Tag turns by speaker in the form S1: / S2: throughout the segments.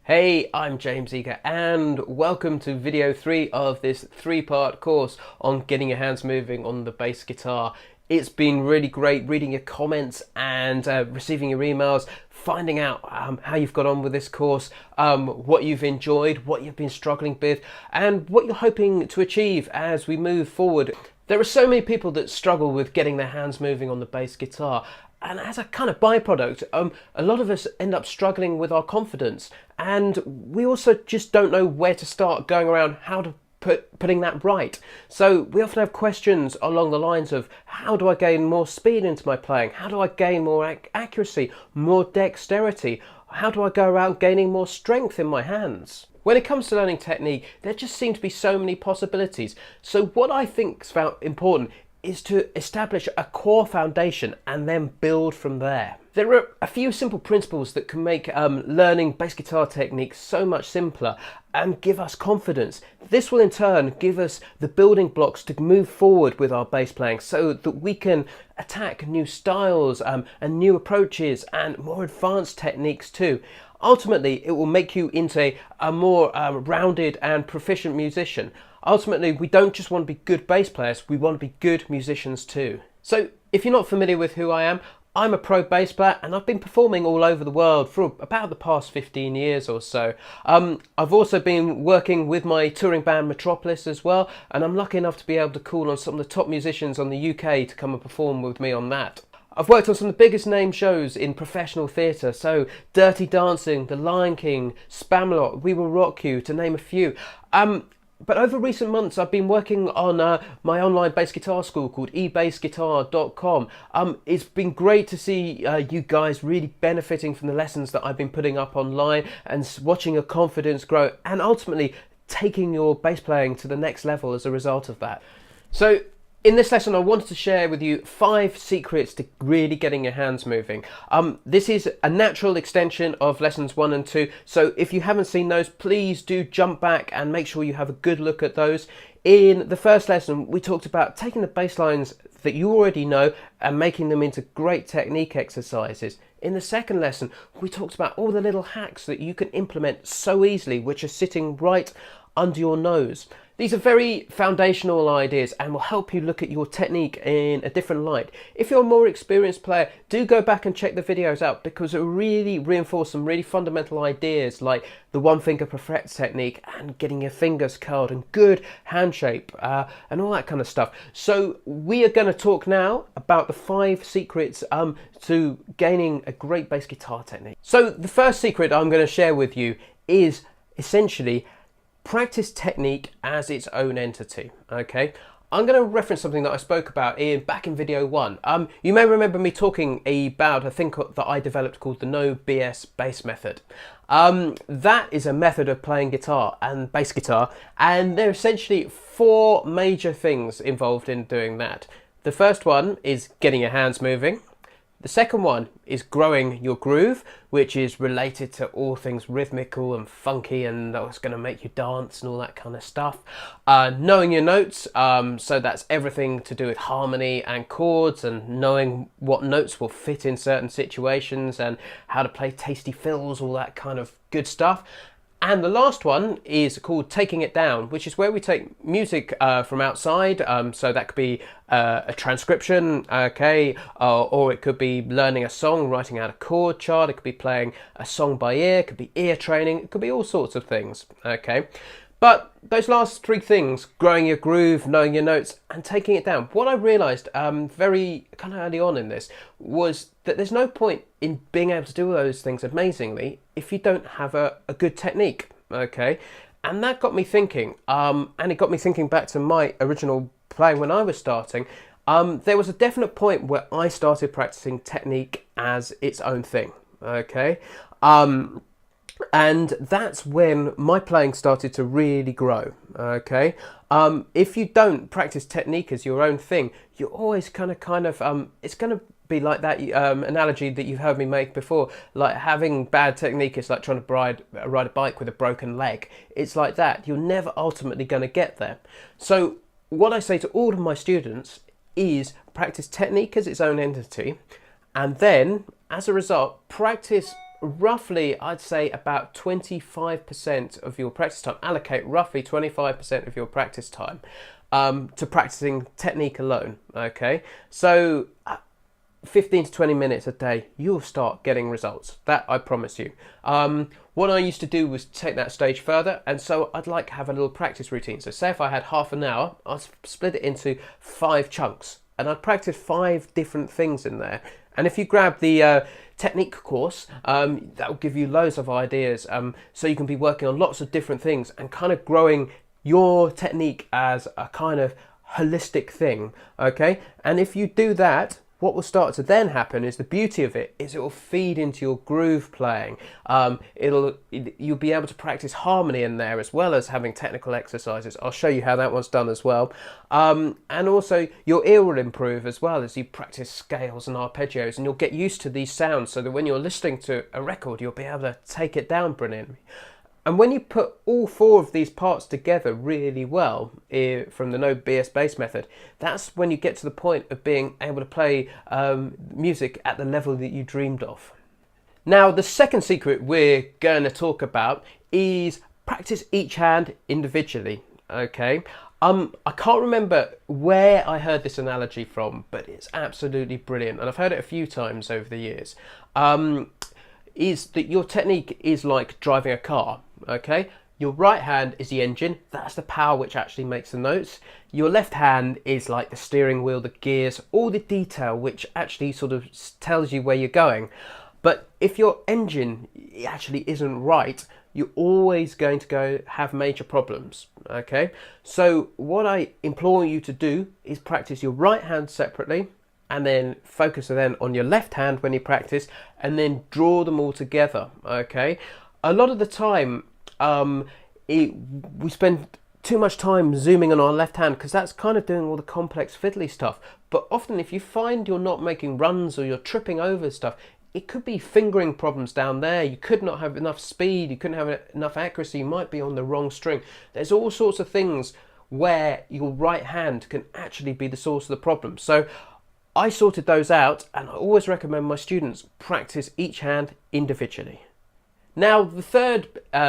S1: Hey, I'm James Eager and welcome to video 3 of this 3-part course on getting your hands moving on the bass guitar. It's been really great reading your comments and receiving your emails, finding out how you've got on with this course, what you've enjoyed, what you've been struggling with, and what you're hoping to achieve as we move forward. There are so many people that struggle with getting their hands moving on the bass guitar. And as a kind of byproduct, a lot of us end up struggling with our confidence, and we also just don't know where to start going around how to putting that right. So we often have questions along the lines of, how do I gain more speed into my playing? How do I gain more accuracy, more dexterity? How do I go around gaining more strength in my hands? When it comes to learning technique, there just seem to be so many possibilities. So what I think is important is to establish a core foundation and then build from there. There are a few simple principles that can make learning bass guitar technique so much simpler and give us confidence. This will in turn give us the building blocks to move forward with our bass playing so that we can attack new styles and new approaches and more advanced techniques too. Ultimately, it will make you into a more rounded and proficient musician. Ultimately, we don't just want to be good bass players, we want to be good musicians too. So if you're not familiar with who I am, I'm a pro bass player and I've been performing all over the world for about the past 15 years or so. I've also been working with my touring band Metropolis as well, and I'm lucky enough to be able to call on some of the top musicians on the UK to come and perform with me on that. I've worked on some of the biggest name shows in professional theatre, so Dirty Dancing, The Lion King, Spamalot, We Will Rock You, to name a few. But over recent months, I've been working on my online bass guitar school called eBassGuitar.com. It's been great to see you guys really benefiting from the lessons that I've been putting up online and watching your confidence grow and ultimately taking your bass playing to the next level as a result of that. So in this lesson, I wanted to share with you 5 secrets to really getting your hands moving. This is a natural extension of lessons 1 and 2, so if you haven't seen those, please do jump back and make sure you have a good look at those. In the first lesson, we talked about taking the bass lines that you already know and making them into great technique exercises. In the second lesson, we talked about all the little hacks that you can implement so easily, which are sitting right under your nose. These are very foundational ideas and will help you look at your technique in a different light. If you're a more experienced player, do go back and check the videos out because it will really reinforce some really fundamental ideas like the one finger per fret technique and getting your fingers curled and good hand shape and all that kind of stuff. So we are going to talk now about the 5 secrets to gaining a great bass guitar technique. So the first secret I'm going to share with you is essentially practice technique as its own entity. Okay, I'm going to reference something that I spoke about back in video 1. You may remember me talking about a thing that I developed called the No BS bass method. That is a method of playing guitar and bass guitar, and there are essentially 4 major things involved in doing that. The first one is getting your hands moving. The second one is growing your groove, which is related to all things rhythmical and funky and that's going to make you dance and all that kind of stuff. Knowing your notes, so that's everything to do with harmony and chords and knowing what notes will fit in certain situations and how to play tasty fills, all that kind of good stuff. And the last one is called taking it down, which is where we take music from outside. So that could be a transcription, okay, or it could be learning a song, writing out a chord chart. It could be playing a song by ear. It could be ear training. It could be all sorts of things, okay. But those last 3 things, growing your groove, knowing your notes, and taking it down, what I realised very kind of early on in this was that there's no point in being able to do those things amazingly if you don't have a good technique, okay? And that got me thinking, and it got me thinking back to my original playing when I was starting. There was a definite point where I started practicing technique as its own thing, okay? And that's when my playing started to really grow, okay? If you don't practice technique as your own thing, you're always kind of it's going to be like that analogy that you've heard me make before, like having bad technique is like trying to ride a bike with a broken leg. It's like that. You're never ultimately going to get there. So what I say to all of my students is practice technique as its own entity, and then as a result, practice roughly, I'd say about 25% of your practice time, allocate roughly 25% of your practice time to practicing technique alone, okay? So 15 to 20 minutes a day, you'll start getting results. That I promise you. What I used to do was take that stage further, and so I'd like to have a little practice routine. So say if I had half an hour, I'd split it into 5 chunks, and I'd practice 5 different things in there. And if you grab the technique course, that will give you loads of ideas, so you can be working on lots of different things and kind of growing your technique as a kind of holistic thing, okay? And if you do that, what will start to then happen is the beauty of it is it will feed into your groove playing. You'll be able to practice harmony in there as well as having technical exercises. I'll show you how that one's done as well. And also your ear will improve as well as you practice scales and arpeggios, and you'll get used to these sounds so that when you're listening to a record, you'll be able to take it down brilliantly. And when you put all 4 of these parts together really well from the No BS Bass method, that's when you get to the point of being able to play music at the level that you dreamed of. Now, the second secret we're going to talk about is practice each hand individually, okay? I can't remember where I heard this analogy from, but it's absolutely brilliant, and I've heard it a few times over the years. Is that your technique is like driving a car, okay? Your right hand is the engine, that's the power which actually makes the notes. Your left hand is like the steering wheel, the gears, all the detail which actually sort of tells you where you're going. But if your engine actually isn't right, you're always going to have major problems, okay? So what I implore you to do is practice your right hand separately, and then focus then on your left hand when you practice, and then draw them all together, okay? A lot of the time, we spend too much time zooming on our left hand because that's kind of doing all the complex fiddly stuff. But often if you find you're not making runs or you're tripping over stuff, it could be fingering problems down there. You could not have enough speed, you couldn't have enough accuracy, you might be on the wrong string. There's all sorts of things where your right hand can actually be the source of the problem. So I sorted those out, and I always recommend my students practice each hand individually. Now, the third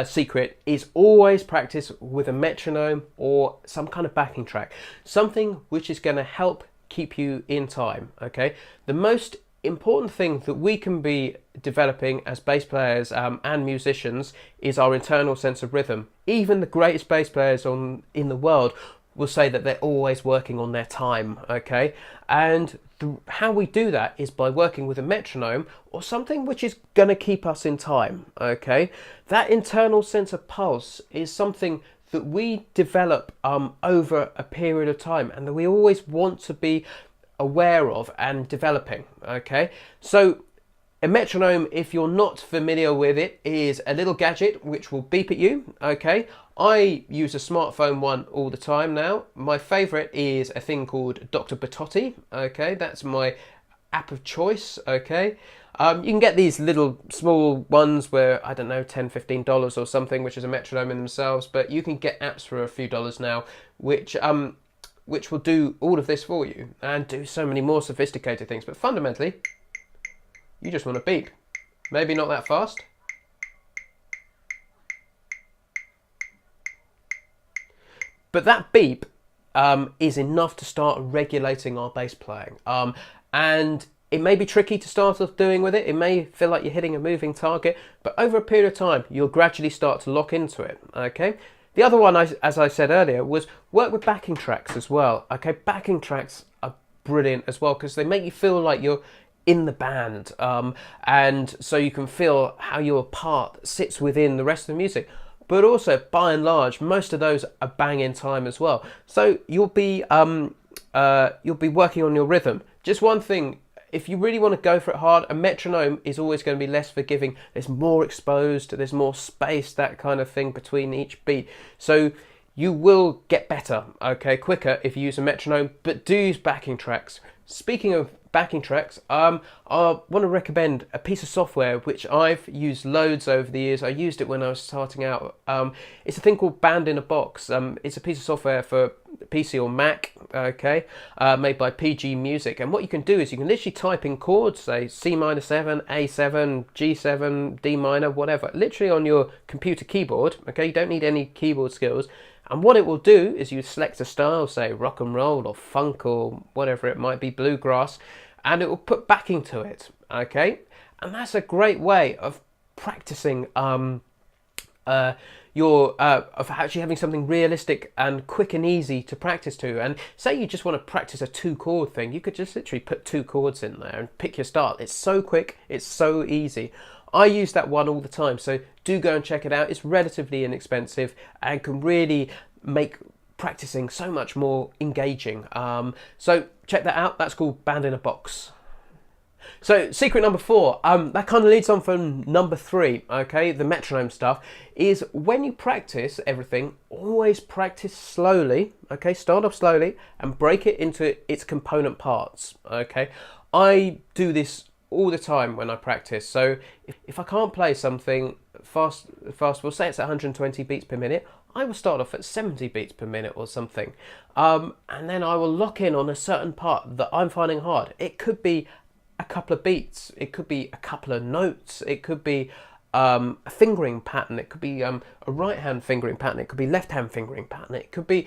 S1: secret is always practice with a metronome or some kind of backing track, something which is going to help keep you in time, okay? The most important thing that we can be developing as bass players and musicians is our internal sense of rhythm. Even the greatest bass players in the world will say that they're always working on their time, okay? And how we do that is by working with a metronome or something which is going to keep us in time, okay? That internal sense of pulse is something that we develop over a period of time, and that we always want to be aware of and developing, okay? So a metronome, if you're not familiar with it, is a little gadget which will beep at you, okay? I use a smartphone one all the time now. My favourite is a thing called Dr. Batotti, okay? That's my app of choice, okay? You can get these little small ones where, I don't know, $10, $15 or something, which is a metronome in themselves, but you can get apps for a few dollars now, which will do all of this for you and do so many more sophisticated things. But fundamentally, you just want to beep. Maybe not that fast. But that beep is enough to start regulating our bass playing. And it may be tricky to start off doing with it. It may feel like you're hitting a moving target, but over a period of time, you'll gradually start to lock into it, okay? The other one, as I said earlier, was work with backing tracks as well, okay? Backing tracks are brilliant as well because they make you feel like you're in the band, and so you can feel how your part sits within the rest of the music. But also, by and large, most of those are bang in time as well. So you'll be working on your rhythm. Just one thing, if you really want to go for it hard, a metronome is always going to be less forgiving. There's more exposed, there's more space, that kind of thing between each beat. So you will get better, okay, quicker if you use a metronome, but do use backing tracks. Speaking of backing tracks, I want to recommend a piece of software which I've used loads over the years. I used it when I was starting out. It's a thing called Band in a Box. It's a piece of software for PC or Mac, okay, made by PG Music. And what you can do is you can literally type in chords, say C minor 7, A7, G7, D minor, whatever, literally on your computer keyboard, okay? You don't need any keyboard skills. And what it will do is you select a style, say rock and roll or funk or whatever it might be, bluegrass, and it will put backing to it, okay? And that's a great way of practicing of actually having something realistic and quick and easy to practice to. And say you just want to practice a 2-chord thing, you could just literally put 2 chords in there and pick your style. It's so quick, it's so easy. I use that one all the time, so do go and check it out. It's relatively inexpensive and can really make practicing so much more engaging. So check that out. That's called Band in a Box. So secret number 4, that kind of leads on from number 3, okay, the metronome stuff, is when you practice everything, always practice slowly, okay, start off slowly and break it into its component parts, okay. I do this all the time when I practice, so if I can't play something fast, we'll say it's 120 beats per minute, I will start off at 70 beats per minute or something, and then I will lock in on a certain part that I'm finding hard. It could be a couple of beats, it could be a couple of notes, it could be a fingering pattern, it could be a right hand fingering pattern, it could be left hand fingering pattern, it could be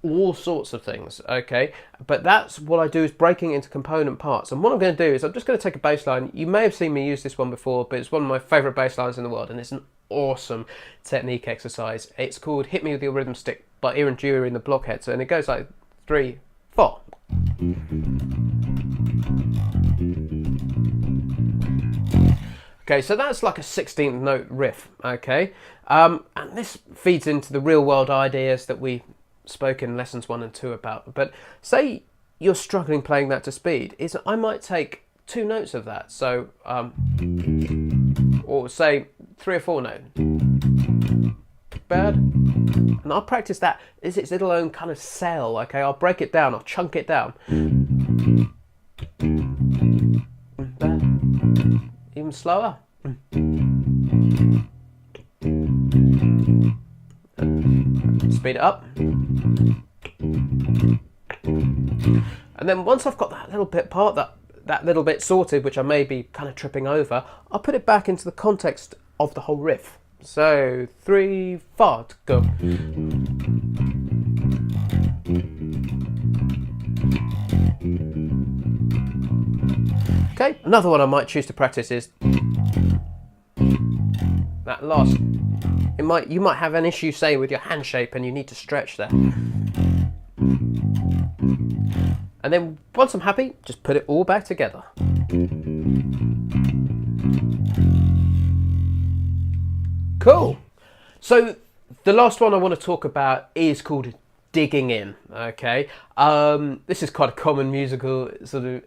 S1: all sorts of things, okay? But that's what I do, is breaking into component parts. And what I'm going to do is I'm just going to take a bass line. You may have seen me use this one before, but it's one of my favourite bass lines in the world, and it's an awesome technique exercise. It's called Hit Me With Your Rhythm Stick by Ian Dury and the Blockheads, and it goes like 3, 4. Okay, so that's like a 16th note riff, okay? And this feeds into the real world ideas that we spoke in lessons 1 and 2 about. But say you're struggling playing that to speed, is I might take 2 notes of that, so or say 3 or 4 notes. Bad. And I'll practice that as its little own kind of cell, okay? I'll break it down, I'll chunk it down. Even slower. Speed it up. And then once I've got that little bit part, that little bit sorted, which I may be kind of tripping over, I'll put it back into the context of the whole riff. So 3, 4, go. Okay, another one I might choose to practice is that last. You might have an issue, say, with your hand shape, and you need to stretch there. And then once I'm happy, just put it all back together. Cool. So the last one I want to talk about is called digging in, okay? This is quite a common musical sort of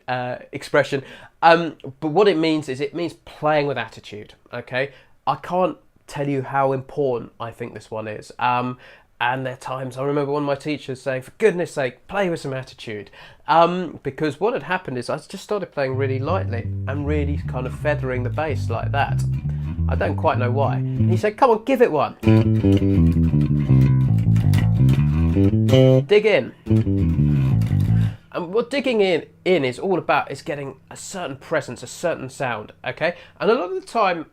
S1: expression, but what it means is playing with attitude, okay? I can't tell you how important I think this one is. And there are times, I remember one of my teachers saying, for goodness sake, play with some attitude. Because what had happened is I just started playing really lightly and really kind of feathering the bass like that. I don't quite know why. And he said, come on, give it one. Dig in. And what digging in is all about is getting a certain presence, a certain sound, okay? And a lot of the time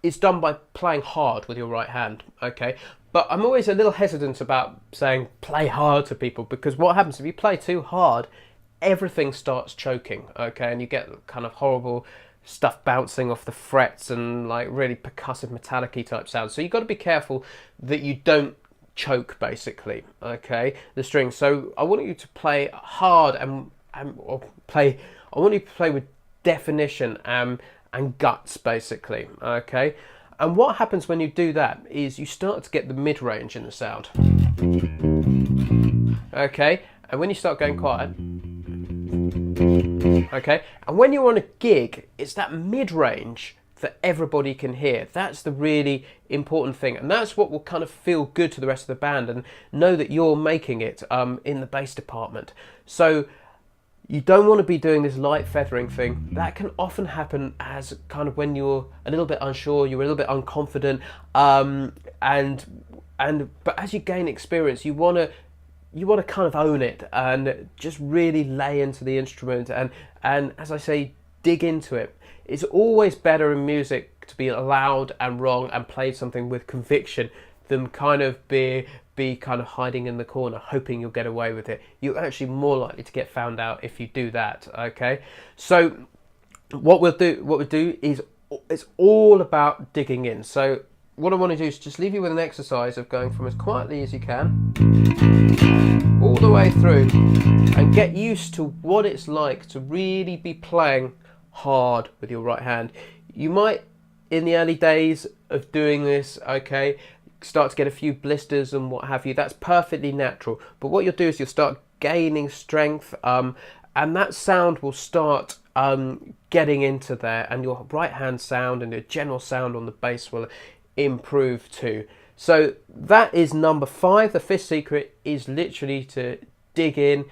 S1: it's done by playing hard with your right hand, okay? But I'm always a little hesitant about saying play hard to people, because what happens if you play too hard, everything starts choking, okay? And you get kind of horrible stuff bouncing off the frets and like really percussive metallic-y type sounds. So you've got to be careful that you don't choke, basically, okay, the strings. So I want you to play hard I want you to play with definition and guts, basically, okay? And what happens when you do that is you start to get the mid-range in the sound, okay? And when you start going quiet, okay, and when you're on a gig, it's that mid-range that everybody can hear. That's the really important thing, and that's what will kind of feel good to the rest of the band and know that you're making it in the bass department. So you don't want to be doing this light feathering thing. That can often happen as kind of when you're a little bit unsure, you're a little bit unconfident, but as you gain experience, you want to you want to kind of own it and just really lay into the instrument and as I say, dig into it. It's always better in music to be loud and wrong and play something with conviction than kind of be kind of hiding in the corner hoping you'll get away with it. You're actually more likely to get found out if you do that. Okay, so what we do is it's all about digging in. So what I want to do is just leave you with an exercise of going from as quietly as you can all the way through and get used to what it's like to really be playing hard with your right hand. You might, in the early days of doing this, okay, start to get a few blisters and what have you. That's perfectly natural. But what you'll do is you'll start gaining strength and that sound will start getting into there, and your right hand sound and your general sound on the bass will improve too. So that is number 5. The 5th secret is literally to dig in.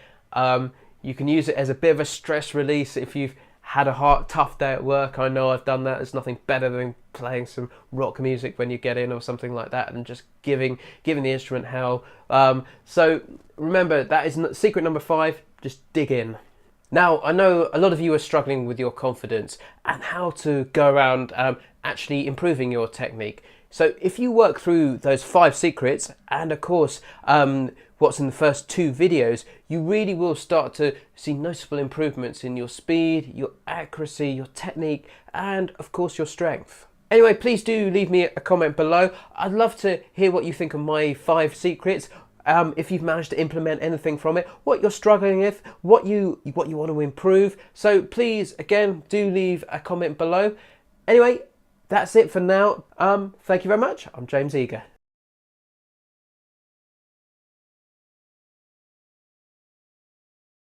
S1: You can use it as a bit of a stress release if you've had a tough day at work. I know I've done that. There's nothing better than playing some rock music when you get in or something like that and just giving the instrument hell. So remember, that is secret number 5, just dig in. Now, I know a lot of you are struggling with your confidence and how to go around actually improving your technique. So if you work through those 5 secrets and of course what's in the first 2 videos, you really will start to see noticeable improvements in your speed, your accuracy, your technique, and of course your strength. Anyway, please do leave me a comment below. I'd love to hear what you think of my 5 secrets. If you've managed to implement anything from it, what you're struggling with, what you want to improve. So please, again, do leave a comment below. Anyway, that's it for now. Thank you very much. I'm James Eager.